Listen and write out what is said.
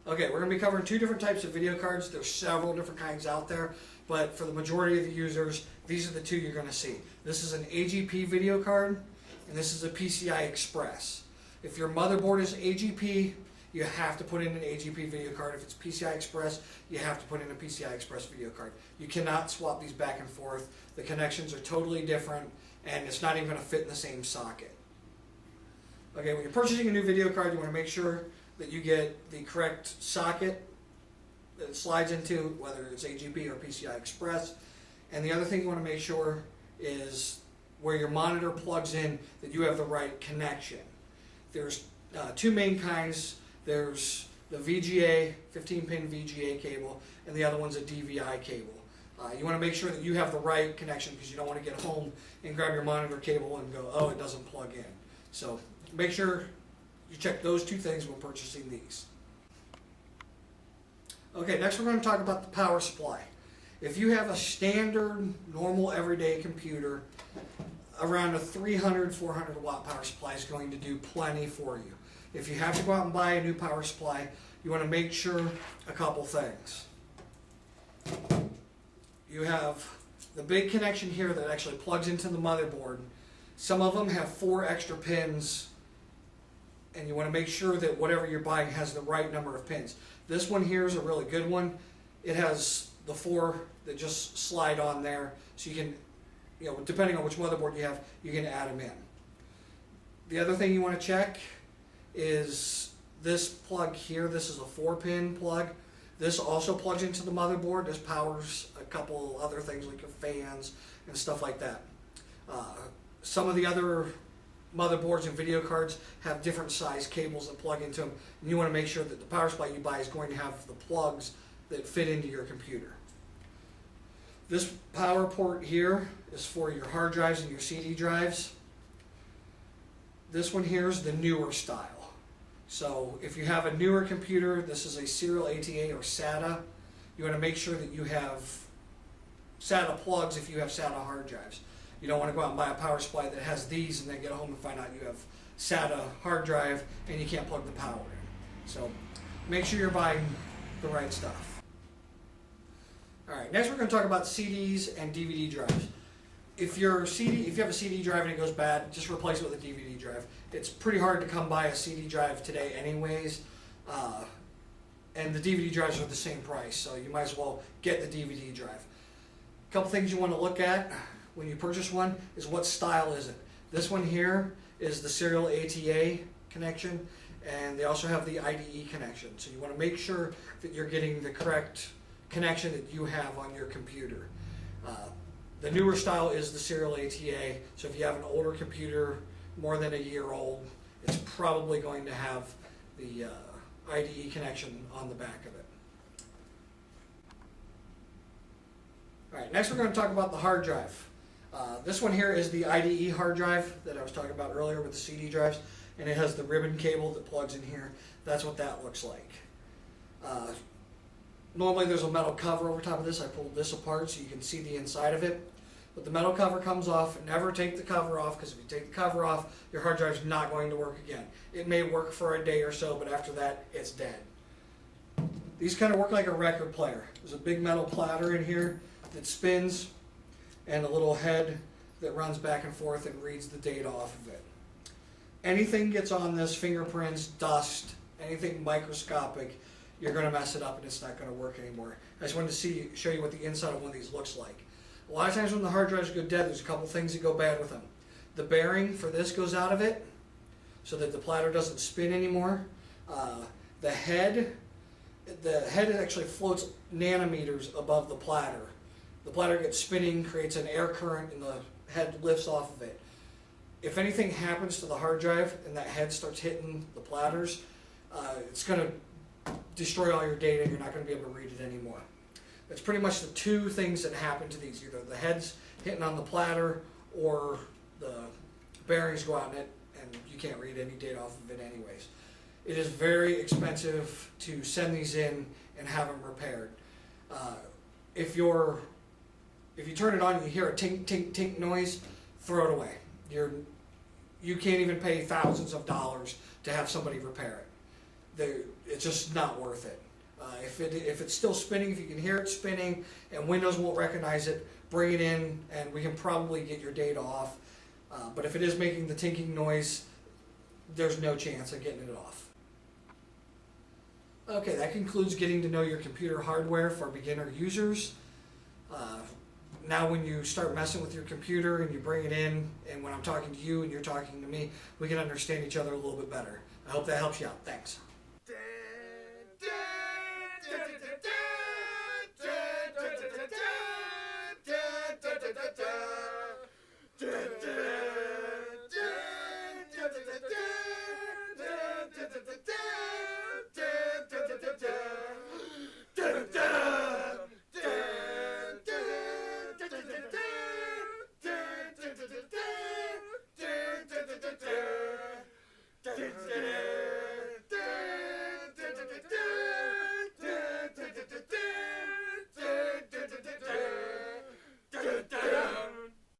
Okay, we're going to be covering two different types of video cards. There's several different kinds out there, but for the majority of the users, these are the two you're going to see. This is an AGP video card, and this is a PCI Express. If your motherboard is AGP, you have to put in an AGP video card. If it's PCI Express, you have to put in a PCI Express video card. You cannot swap these back and forth. The connections are totally different, and it's not even going to fit in the same socket. Okay, when you're purchasing a new video card, you want to make sure that you get the correct socket that it slides into, whether it's AGP or PCI Express. And the other thing you want to make sure is where your monitor plugs in, that you have the right connection. There's two main kinds. There's the VGA, 15-pin VGA cable, and the other one's a DVI cable. You want to make sure that you have the right connection, because you don't want to get home and grab your monitor cable and go, oh, it doesn't plug in. So make sure you check those two things when purchasing these. Okay, next we're going to talk about the power supply. If you have a standard, normal, everyday computer, around a 300, 400 watt power supply is going to do plenty for you. If you have to go out and buy a new power supply, you want to make sure a couple things. You have the big connection here that actually plugs into the motherboard. Some of them have 4 extra pins, and you want to make sure that whatever you're buying has the right number of pins. This one here is a really good one. It has the 4 that just slide on there, so you can, depending on which motherboard you have, you can add them in. The other thing you want to check is this plug here. This is a 4-pin plug. This also plugs into the motherboard. This powers a couple other things like your fans and stuff like that. Some of the other motherboards and video cards have different size cables that plug into them, and you want to make sure that the power supply you buy is going to have the plugs that fit into your computer. This power port here is for your hard drives and your CD drives. This one here is the newer style. So if you have a newer computer, this is a serial ATA or SATA. You want to make sure that you have SATA plugs if you have SATA hard drives. You don't want to go out and buy a power supply that has these and then get home and find out you have SATA hard drive and you can't plug the power in. So make sure you're buying the right stuff. Alright, next we're going to talk about CDs and DVD drives. If you have a CD drive and it goes bad, just replace it with a DVD drive. It's pretty hard to come by a CD drive today anyways, and the DVD drives are the same price, so you might as well get the DVD drive. A couple things you want to look at when you purchase one is what style is it. This one here is the serial ATA connection, and they also have the IDE connection, so you want to make sure that you're getting the correct connection that you have on your computer. The newer style is the serial ATA, so if you have an older computer, more than a year old, it's probably going to have the IDE connection on the back of it. Alright, next we're going to talk about the hard drive. This one here is the IDE hard drive that I was talking about earlier with the CD drives, and it has the ribbon cable that plugs in here. That's what that looks like. Normally there's a metal cover over top of this. I pulled this apart so you can see the inside of it. But the metal cover comes off. Never take the cover off, because if you take the cover off, your hard drive's not going to work again. It may work for a day or so, but after that, it's dead. These kind of work like a record player. There's a big metal platter in here that spins, and a little head that runs back and forth and reads the data off of it. Anything gets on this, fingerprints, dust, anything microscopic, you're going to mess it up and it's not going to work anymore. I just wanted to show you what the inside of one of these looks like. A lot of times when the hard drives go dead, there's a couple things that go bad with them. The bearing for this goes out of it so that the platter doesn't spin anymore. The head actually floats nanometers above the platter. The platter gets spinning, creates an air current, and the head lifts off of it. If anything happens to the hard drive and that head starts hitting the platters, it's going to destroy all your data and you're not going to be able to read it anymore. It's pretty much the two things that happen to these. Either the head's hitting on the platter or the bearings go out in it and you can't read any data off of it anyways. It is very expensive to send these in and have them repaired. If you turn it on and you hear a tink, tink, tink noise, throw it away. You can't even pay thousands of dollars to have somebody repair it. it's just not worth it. If it's still spinning, if you can hear it spinning and Windows won't recognize it, bring it in and we can probably get your data off. But if it is making the tinking noise, there's no chance of getting it off. Okay, that concludes getting to know your computer hardware for beginner users. Now when you start messing with your computer and you bring it in, and when I'm talking to you and you're talking to me, we can understand each other a little bit better. I hope that helps you out. Thanks.